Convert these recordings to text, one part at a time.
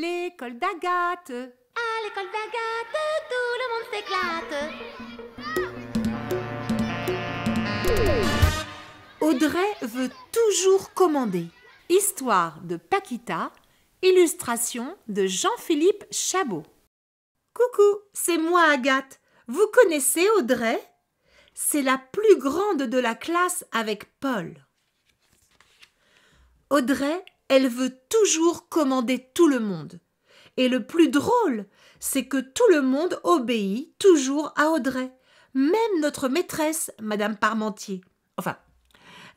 l'école d'Agathe. À l'école d'Agathe, tout le monde s'éclate. Audrey veut toujours commander. Histoire de Paquita, illustration de Jean-Philippe Chabot. Coucou, c'est moi Agathe. Vous connaissez Audrey? C'est la plus grande de la classe avec Paul. Audrey, elle veut toujours commander tout le monde. Et le plus drôle, c'est que tout le monde obéit toujours à Audrey. Même notre maîtresse, Madame Parmentier. Enfin,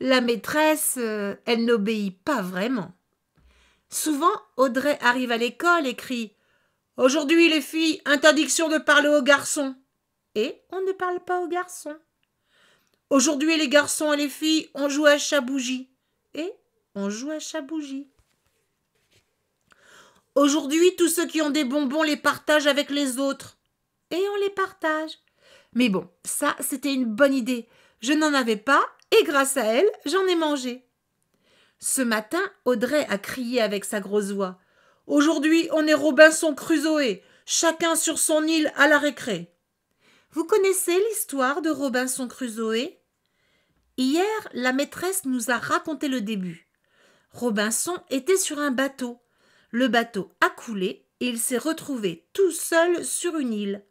la maîtresse, elle n'obéit pas vraiment. Souvent, Audrey arrive à l'école et crie « Aujourd'hui, les filles, interdiction de parler aux garçons !» Et on ne parle pas aux garçons. « Aujourd'hui, les garçons et les filles, on joue à chat-bougie !» Et on joue à chat-bougie. « Aujourd'hui, tous ceux qui ont des bonbons les partagent avec les autres. » Et on les partage. Mais bon, ça, c'était une bonne idée. Je n'en avais pas et grâce à elle, j'en ai mangé. Ce matin, Audrey a crié avec sa grosse voix. « Aujourd'hui, on est Robinson Crusoe, chacun sur son île à la récré. » Vous connaissez l'histoire de Robinson Crusoe? Hier, la maîtresse nous a raconté le début. Robinson était sur un bateau. Le bateau a coulé et il s'est retrouvé tout seul sur une île.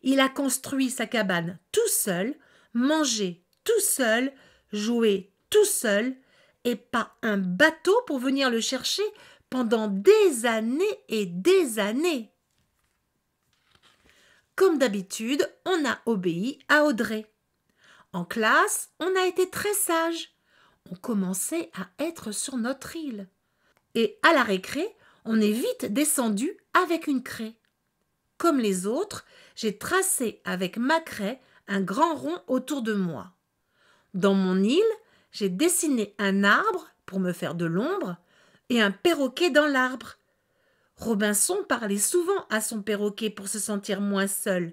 Il a construit sa cabane tout seul, mangé tout seul, joué tout seul, et pas un bateau pour venir le chercher pendant des années et des années. Comme d'habitude, on a obéi à Audrey. En classe, on a été très sages. On commençait à être sur notre île. Et à la récré, on est vite descendu avec une craie. Comme les autres, j'ai tracé avec ma craie un grand rond autour de moi. Dans mon île, j'ai dessiné un arbre pour me faire de l'ombre et un perroquet dans l'arbre. Robinson parlait souvent à son perroquet pour se sentir moins seul.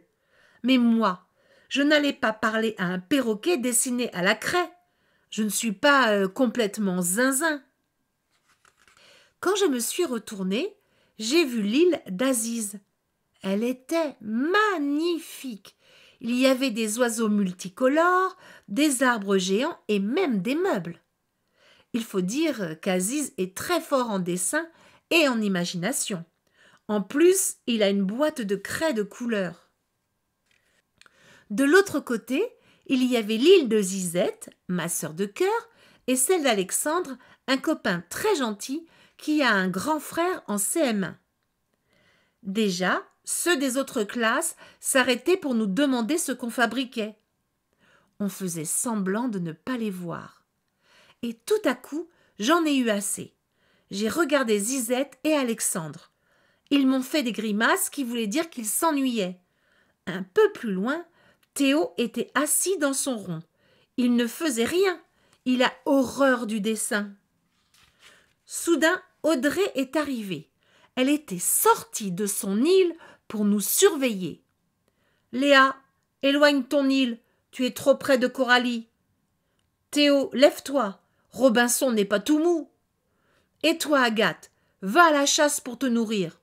Mais moi, je n'allais pas parler à un perroquet dessiné à la craie. Je ne suis pas complètement zinzin. Quand je me suis retournée, j'ai vu l'île d'Aziz. Elle était magnifique. Il y avait des oiseaux multicolores, des arbres géants et même des meubles. Il faut dire qu'Aziz est très fort en dessin et en imagination. En plus, il a une boîte de craie de couleurs. De l'autre côté, il y avait l'île de Zizette, ma sœur de cœur, et celle d'Alexandre, un copain très gentil qui a un grand frère en CM1. Déjà, ceux des autres classes s'arrêtaient pour nous demander ce qu'on fabriquait. On faisait semblant de ne pas les voir. Et tout à coup, j'en ai eu assez. J'ai regardé Zizette et Alexandre. Ils m'ont fait des grimaces qui voulaient dire qu'ils s'ennuyaient. Un peu plus loin, Théo était assis dans son rond. Il ne faisait rien. Il a horreur du dessin. Soudain, Audrey est arrivée. Elle était sortie de son île pour nous surveiller. « Léa, éloigne ton île, tu es trop près de Coralie. »« Théo, lève-toi, Robinson n'est pas tout mou. »« Et toi, Agathe, va à la chasse pour te nourrir. »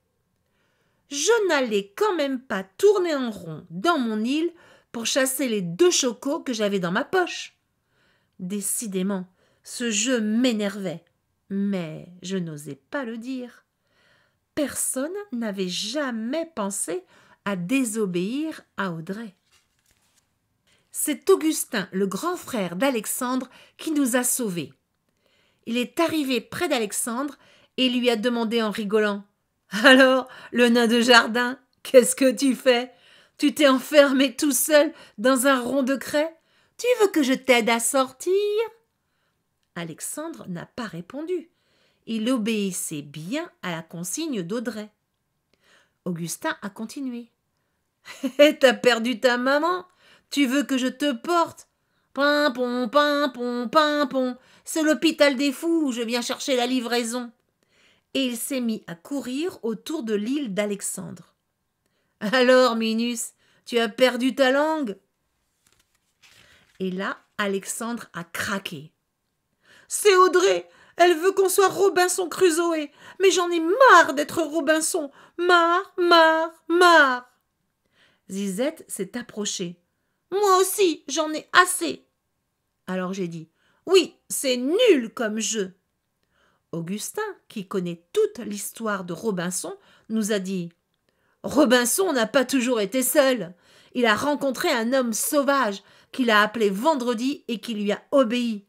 Je n'allais quand même pas tourner en rond dans mon île pour chasser les 2 chocos que j'avais dans ma poche. Décidément, ce jeu m'énervait, mais je n'osais pas le dire. Personne n'avait jamais pensé à désobéir à Audrey. C'est Augustin, le grand frère d'Alexandre, qui nous a sauvés. Il est arrivé près d'Alexandre et lui a demandé en rigolant « Alors, le nain de jardin, qu'est-ce que tu fais? Tu t'es enfermé tout seul dans un rond de craie? Tu veux que je t'aide à sortir ?» Alexandre n'a pas répondu. Il obéissait bien à la consigne d'Audrey. Augustin a continué. « T'as perdu ta maman? Tu veux que je te porte? Pimpon, pimpon, pimpon, c'est l'hôpital des fous où je viens chercher la livraison. » Et il s'est mis à courir autour de l'île d'Alexandre. « Alors, Minus, tu as perdu ta langue ?» Et là, Alexandre a craqué. « C'est Audrey! Elle veut qu'on soit Robinson Crusoe. Mais j'en ai marre d'être Robinson. Marre, marre, marre. Zizette s'est approchée. Moi aussi, j'en ai assez. Alors j'ai dit, oui, c'est nul comme jeu. Augustin, qui connaît toute l'histoire de Robinson, nous a dit, Robinson n'a pas toujours été seul. Il a rencontré un homme sauvage qu'il a appelé Vendredi et qui lui a obéi.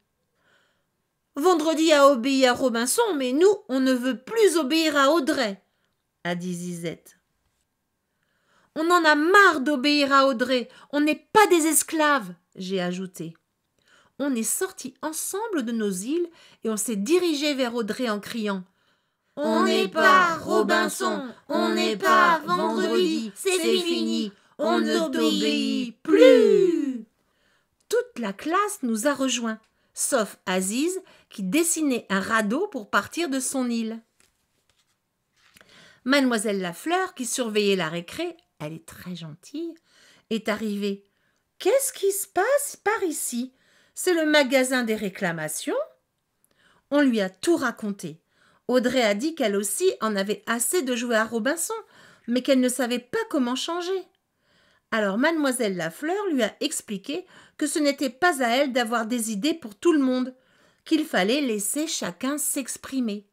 Vendredi a obéi à Robinson, mais nous, on ne veut plus obéir à Audrey, a dit Zizette. On en a marre d'obéir à Audrey, on n'est pas des esclaves, j'ai ajouté. On est sortis ensemble de nos îles et on s'est dirigé vers Audrey en criant « On n'est pas Robinson, on n'est pas Vendredi, c'est fini, on ne t'obéit plus !» Toute la classe nous a rejoints, sauf Aziz qui dessinait un radeau pour partir de son île. Mademoiselle Lafleur, qui surveillait la récré, elle est très gentille, est arrivée. « Qu'est-ce qui se passe par ici ? C'est le magasin des réclamations ?» On lui a tout raconté. Audrey a dit qu'elle aussi en avait assez de jouer à Robinson, mais qu'elle ne savait pas comment changer. Alors Mademoiselle Lafleur lui a expliqué que ce n'était pas à elle d'avoir des idées pour tout le monde, qu'il fallait laisser chacun s'exprimer.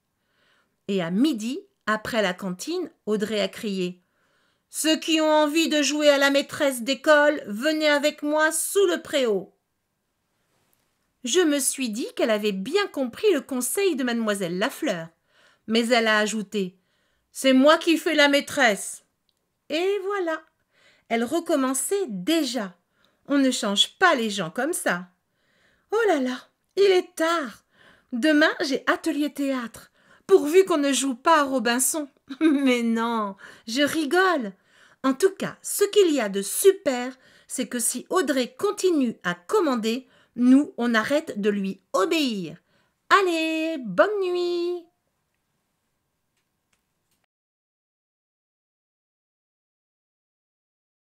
Et à midi, après la cantine, Audrey a crié « Ceux qui ont envie de jouer à la maîtresse d'école, venez avec moi sous le préau !» Je me suis dit qu'elle avait bien compris le conseil de Mademoiselle Lafleur, mais elle a ajouté « C'est moi qui fais la maîtresse !» Et voilà, elle recommençait déjà. On ne change pas les gens comme ça. Oh là là, il est tard. Demain, j'ai atelier théâtre, pourvu qu'on ne joue pas à Robinson. Mais non, je rigole. En tout cas, ce qu'il y a de super, c'est que si Audrey continue à commander, nous, on arrête de lui obéir. Allez, bonne nuit!